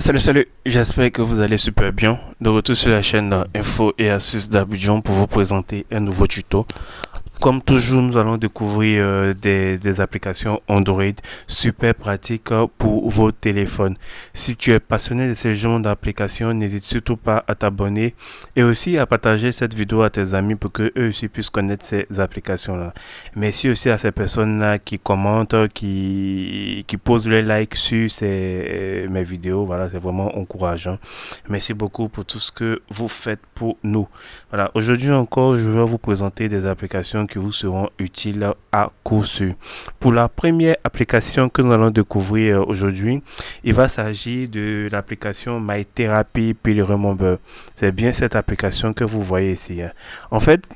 Salut, j'espère que vous allez super bien. De retour sur la chaîne Info et Astuces d'Abidjan pour vous présenter un nouveau tuto. Comme toujours, nous allons découvrir des applications Android super pratiques pour vos téléphones. Si tu es passionné de ce genre d'applications, n'hésite surtout pas à t'abonner et aussi à partager cette vidéo à tes amis pour que eux aussi puissent connaître ces applications-là. Merci aussi à ces personnes-là qui commentent, qui posent les likes sur mes vidéos. Voilà, c'est vraiment encourageant. Merci beaucoup pour tout ce que vous faites pour nous. Voilà, aujourd'hui encore, je vais vous présenter des applications qui vous seront utiles à coup sûr. Pour la première application que nous allons découvrir aujourd'hui, il va s'agir de l'application MyTherapy Pill Remover. C'est bien cette application que vous voyez ici. En fait,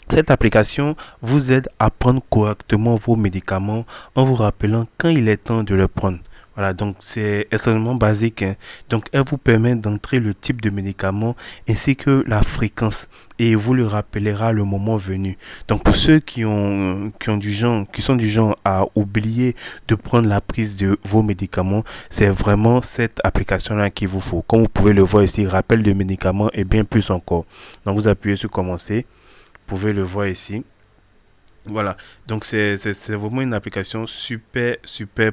cette application vous aide à prendre correctement vos médicaments en vous rappelant quand il est temps de le prendre. Voilà, donc c'est extrêmement basique, hein. Donc elle vous permet d'entrer le type de médicament ainsi que la fréquence et vous le rappellera le moment venu. Donc pour ceux qui sont du genre à oublier de prendre la prise de vos médicaments, c'est vraiment cette application-là qu'il vous faut. Comme vous pouvez le voir ici, rappel de médicaments et bien plus encore. Donc vous appuyez sur commencer. Vous pouvez le voir ici. Voilà, donc c'est vraiment une application super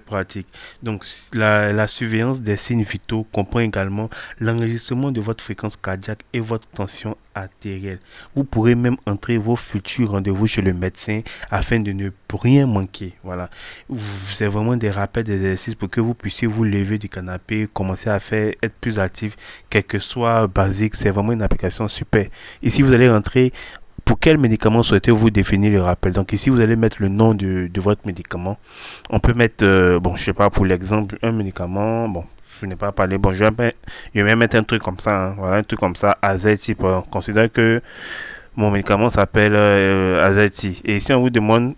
pratique. Donc la surveillance des signes vitaux comprend également l'enregistrement de votre fréquence cardiaque et votre tension artérielle. Vous pourrez même entrer vos futurs rendez-vous chez le médecin afin de ne rien manquer. Voilà, c'est vraiment des rappels d'exercices pour que vous puissiez vous lever du canapé, commencer à faire, être plus actif, quel que soit basique. C'est vraiment une application super. Ici, vous allez rentrer pour quel médicament souhaitez-vous définir le rappel. Donc ici, vous allez mettre le nom de votre médicament. On peut mettre, bon, je sais pas, pour l'exemple, un médicament, bon, je n'ai pas parlé, bon, je vais mettre un truc comme ça, hein, voilà, un truc comme ça, Azeti. On considère que mon médicament s'appelle Azeti. Et ici, on vous demande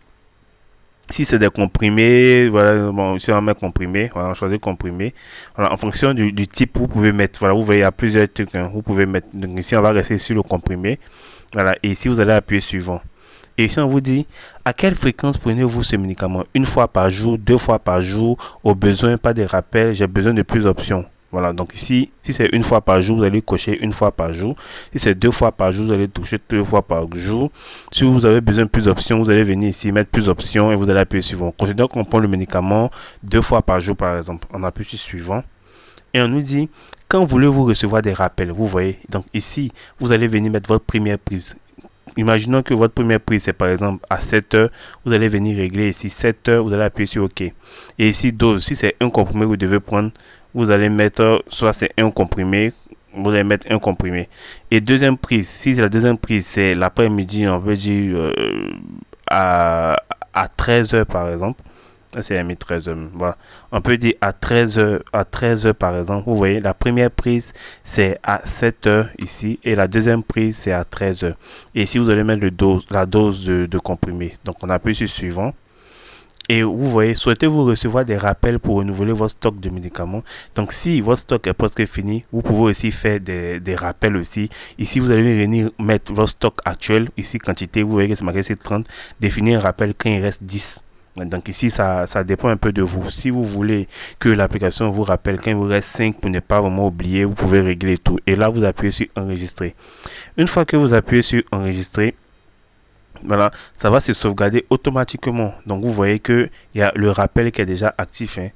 si c'est des comprimés, voilà, bon, si on met comprimé, voilà, on choisit comprimé. Voilà, en fonction du type, vous pouvez mettre, voilà, vous voyez, il y a plusieurs trucs, hein, vous pouvez mettre, donc ici, on va rester sur le comprimé. Voilà, et ici, vous allez appuyer suivant. Et ici, on vous dit, à quelle fréquence prenez-vous ce médicament? Une fois par jour, deux fois par jour, au besoin, pas de rappel, j'ai besoin de plus d'options. Voilà, donc ici, si c'est une fois par jour, vous allez cocher une fois par jour. Si c'est deux fois par jour, vous allez toucher deux fois par jour. Si vous avez besoin de plus d'options, vous allez venir ici, mettre plus d'options et vous allez appuyer suivant. Considérons qu'on prend le médicament deux fois par jour, par exemple. On appuie sur suivant. Et on nous dit, quand voulez-vous recevoir des rappels? Vous voyez, donc ici, vous allez venir mettre votre première prise. Imaginons que votre première prise c'est par exemple à 7 heures, vous allez venir régler ici 7 heures, vous allez appuyer sur OK. Et ici dose, si c'est un comprimé que vous devez prendre, vous allez mettre, soit c'est un comprimé, vous allez mettre un comprimé. Et deuxième prise, si la deuxième prise c'est l'après-midi, on veut dire à, à 13 heures par exemple. C'est mis 13 heures. Voilà. On peut dire à 13 heures par exemple. Vous voyez, la première prise c'est à 7 heures ici et la deuxième prise c'est à 13 heures. Et ici vous allez mettre la dose de comprimé. Donc on appuie sur suivant. Et vous voyez, souhaitez-vous recevoir des rappels pour renouveler votre stock de médicaments. Donc si votre stock est presque fini, vous pouvez aussi faire des rappels aussi. Ici vous allez venir mettre votre stock actuel. Ici quantité, vous voyez que c'est marqué c'est 30. Définir un rappel quand il reste 10. Donc ici, ça dépend un peu de vous. Si vous voulez que l'application vous rappelle quand il vous reste 5 pour ne pas vraiment oublier, vous pouvez régler tout. Et là, vous appuyez sur enregistrer. Une fois que vous appuyez sur enregistrer, voilà, ça va se sauvegarder automatiquement. Donc vous voyez qu'il y a le rappel qui est déjà actif, hein.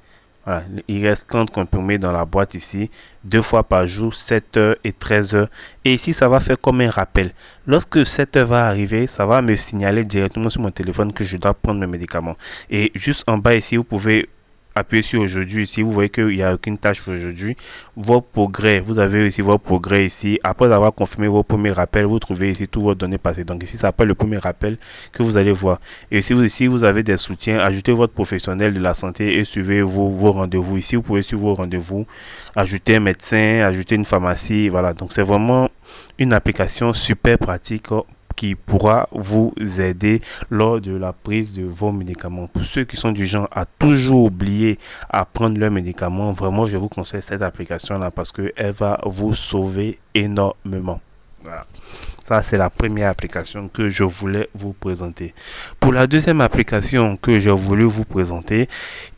Voilà, il reste 30 comprimés dans la boîte ici, deux fois par jour, 7 heures et 13 heures. Et ici, ça va faire comme un rappel. Lorsque 7 heures va arriver, ça va me signaler directement sur mon téléphone que je dois prendre mes médicaments. Et juste en bas ici, vous pouvez appuyez sur aujourd'hui ici, vous voyez qu'il n'y a aucune tâche pour aujourd'hui. Vos progrès, vous avez ici vos progrès ici. Après avoir confirmé vos premiers rappels, vous trouvez ici toutes vos données passées. Donc ici, ça s'appelle le premier rappel que vous allez voir. Et ici, vous avez des soutiens. Ajoutez votre professionnel de la santé et suivez vos rendez-vous. Ici, vous pouvez suivre vos rendez-vous. Ajouter un médecin, ajouter une pharmacie. Voilà, donc c'est vraiment une application super pratique qui pourra vous aider lors de la prise de vos médicaments. Pour ceux qui sont du genre à toujours oublier à prendre leurs médicaments, vraiment, je vous conseille cette application-là parce qu'elle va vous sauver énormément. Voilà. Ça, c'est la première application que je voulais vous présenter. Pour la deuxième application que j'ai voulu vous présenter,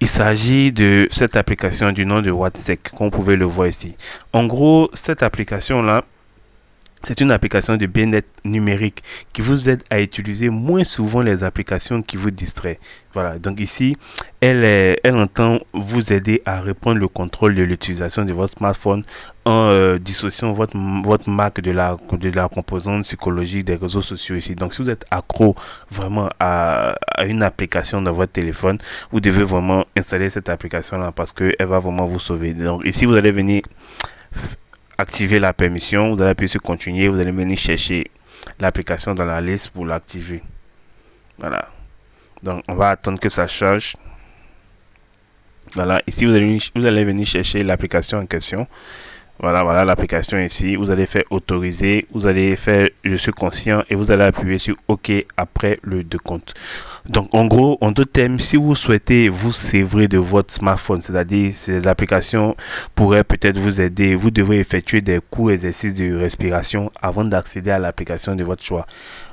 il s'agit de cette application du nom de WhatsApp, comme vous pouvez le voir ici. En gros, cette application-là, c'est une application de bien-être numérique qui vous aide à utiliser moins souvent les applications qui vous distraient. Voilà, donc ici, elle entend vous aider à reprendre le contrôle de l'utilisation de votre smartphone en dissociant votre marque de la composante psychologique des réseaux sociaux ici. Donc, si vous êtes accro vraiment à une application dans votre téléphone, vous devez vraiment installer cette application-là parce qu'elle va vraiment vous sauver. Donc, ici, vous allez venir activer la permission, vous allez appuyer sur continuer, vous allez venir chercher l'application dans la liste pour l'activer. Voilà. Donc on va attendre que ça charge. Voilà, ici vous allez venir chercher l'application en question. Voilà l'application ici. Vous allez faire autoriser, vous allez faire je suis conscient et vous allez appuyer sur OK après le décompte. Donc en gros, en deux termes, si vous souhaitez vous sévrer de votre smartphone, c'est-à-dire ces applications pourraient peut-être vous aider, vous devrez effectuer des courts exercices de respiration avant d'accéder à l'application de votre choix.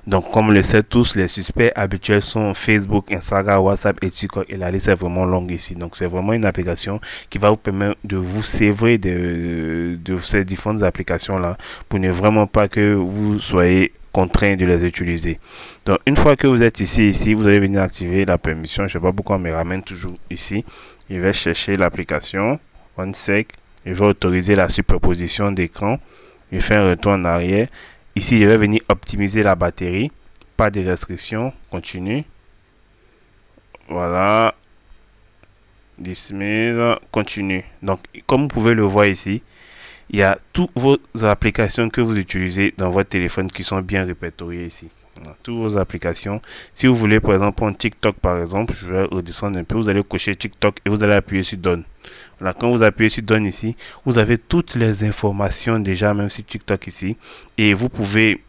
Donc comme le savent tous, les suspects habituels sont Facebook, Instagram, WhatsApp et TikTok et la liste est vraiment longue ici. Donc c'est vraiment une application qui va vous permettre de vous sévrer de ces différentes applications-là pour ne vraiment pas que vous soyez contraint de les utiliser. Donc une fois que vous êtes ici, vous allez venir activer la permission. Je ne sais pas pourquoi on me ramène toujours ici. Je vais chercher l'application. One sec. Je vais autoriser la superposition d'écran. Je fais un retour en arrière. Ici, je vais venir optimiser la batterie. Pas de restrictions. Continue. Voilà. 10 000. Continue. Donc, comme vous pouvez le voir ici, il y a toutes vos applications que vous utilisez dans votre téléphone qui sont bien répertoriées ici. Voilà, toutes vos applications. Si vous voulez, par exemple, prendre TikTok, par exemple, je vais redescendre un peu. Vous allez cocher TikTok et vous allez appuyer sur Done. Voilà, quand vous appuyez sur Done ici, vous avez toutes les informations déjà, même sur TikTok ici. Et vous pouvez,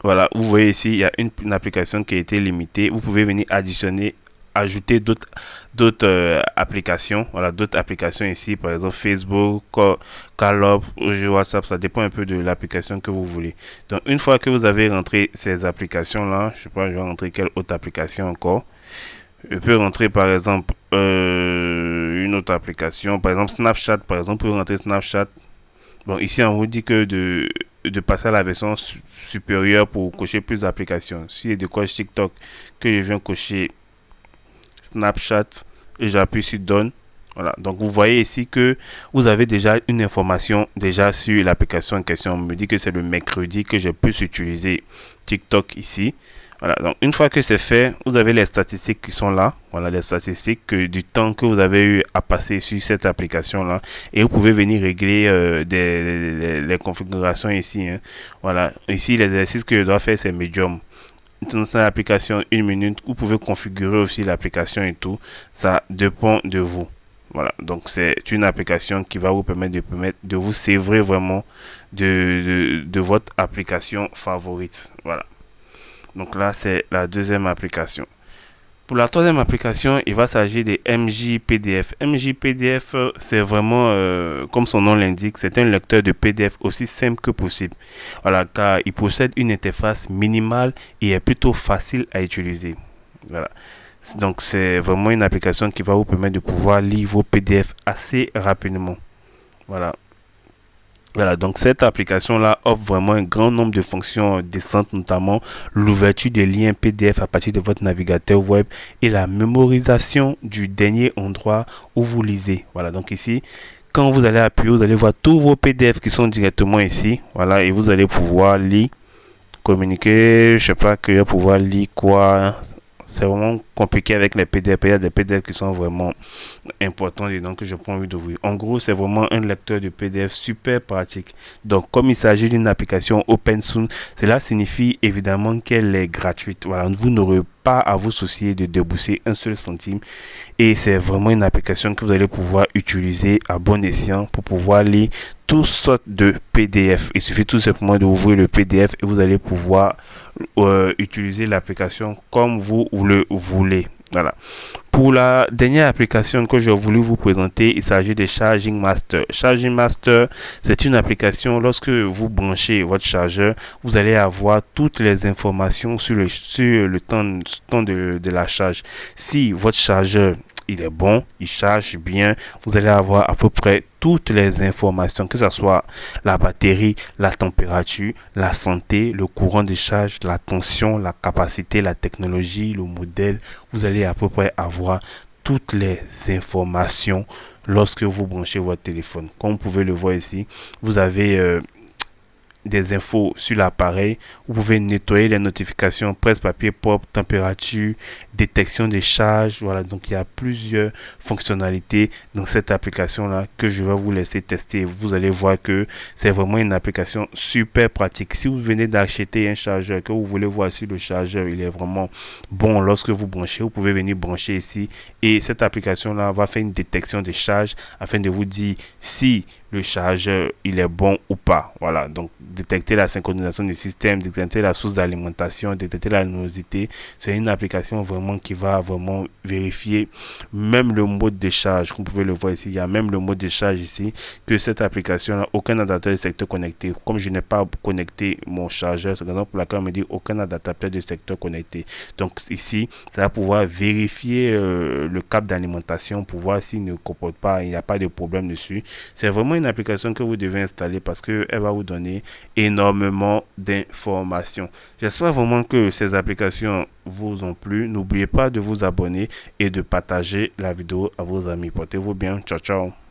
voilà, vous voyez ici, il y a une application qui a été limitée. Vous pouvez venir ajouter d'autres applications. Voilà, d'autres applications ici, par exemple Facebook, Call WhatsApp, ça dépend un peu de l'application que vous voulez. Donc, une fois que vous avez rentré ces applications-là, je sais pas, je vais rentrer quelle autre application encore. Je peux rentrer par exemple une autre application, par exemple Snapchat, par exemple, pour rentrer Snapchat. Bon, ici on vous dit que de passer à la version supérieure pour cocher plus d'applications. Si je décoche TikTok, que je viens cocher Snapchat et j'appuie sur Done. Voilà, donc vous voyez ici que vous avez déjà une information déjà sur l'application en question. On me dit que c'est le mercredi que je peux utiliser TikTok ici. Voilà, donc une fois que c'est fait, vous avez les statistiques qui sont là. Voilà, les statistiques du temps que vous avez eu à passer sur cette application-là. Et vous pouvez venir régler les configurations ici. Hein. Voilà, ici l'exercice que je dois faire, c'est Medium. Dans l'application 1 minute, vous pouvez configurer aussi l'application et tout. Ça dépend de vous. Voilà, donc c'est une application qui va vous permettre de vous sévrer vraiment de votre application favorite. Voilà. Donc là, c'est la deuxième application. Pour la troisième application, il va s'agir de MJPDF. MJPDF, c'est vraiment, comme son nom l'indique, c'est un lecteur de PDF aussi simple que possible. Voilà, car il possède une interface minimale et est plutôt facile à utiliser. Voilà. Donc, c'est vraiment une application qui va vous permettre de pouvoir lire vos PDF assez rapidement. Voilà. Voilà, donc cette application-là offre vraiment un grand nombre de fonctions décentes, notamment l'ouverture des liens PDF à partir de votre navigateur web et la mémorisation du dernier endroit où vous lisez. Voilà, donc ici, quand vous allez appuyer, vous allez voir tous vos PDF qui sont directement ici. Voilà, et vous allez pouvoir lire, communiquer, je sais pas, que pouvoir lire quoi. C'est vraiment compliqué avec les PDF. Il y a des PDF qui sont vraiment importants et donc je prends envie d'ouvrir. En gros, c'est vraiment un lecteur de PDF super pratique. Donc, comme il s'agit d'une application open source, cela signifie évidemment qu'elle est gratuite. Voilà, vous n'aurez pas à vous soucier de débourser un seul centime. Et c'est vraiment une application que vous allez pouvoir utiliser à bon escient pour pouvoir lire toutes sortes de PDF. Il suffit tout simplement d'ouvrir le PDF et vous allez pouvoir utiliser l'application comme vous le voulez. Voilà. Pour la dernière application que j'ai voulu vous présenter, il s'agit de Charging Master. Charging Master, c'est une application, lorsque vous branchez votre chargeur, vous allez avoir toutes les informations sur le temps de la charge. Si votre chargeur il est bon, il charge bien, vous allez avoir à peu près toutes les informations, que ce soit la batterie, la température, la santé, le courant de charge, la tension, la capacité, la technologie, le modèle. Vous allez à peu près avoir toutes les informations lorsque vous branchez votre téléphone. Comme vous pouvez le voir ici, vous avez des infos sur l'appareil. Vous pouvez nettoyer les notifications presse-papier propre, température, détection des charges. Voilà, donc il y a plusieurs fonctionnalités dans cette application-là que je vais vous laisser tester. Vous allez voir que c'est vraiment une application super pratique. Si vous venez d'acheter un chargeur, que vous voulez voir si le chargeur il est vraiment bon lorsque vous branchez, vous pouvez venir brancher ici et cette application-là va faire une détection des charges afin de vous dire si le chargeur il est bon ou pas. Voilà, donc détecter la synchronisation du système, détecter la source d'alimentation, détecter la luminosité. C'est une application vraiment qui va vraiment vérifier même le mode de charge. Vous pouvez le voir ici, il y a même le mode de charge ici, que cette application n'a aucun adaptateur de secteur connecté. Comme je n'ai pas connecté mon chargeur, c'est la raison pour laquelle on me dit aucun adaptateur de secteur connecté. Donc ici, ça va pouvoir vérifier le câble d'alimentation pour voir s'il ne comporte pas, il n'y a pas de problème dessus. C'est vraiment une application que vous devez installer parce qu'elle va vous donner énormément d'informations. J'espère vraiment que ces applications vous ont plu. N'oubliez pas de vous abonner et de partager la vidéo à vos amis. Portez-vous bien. Ciao, ciao.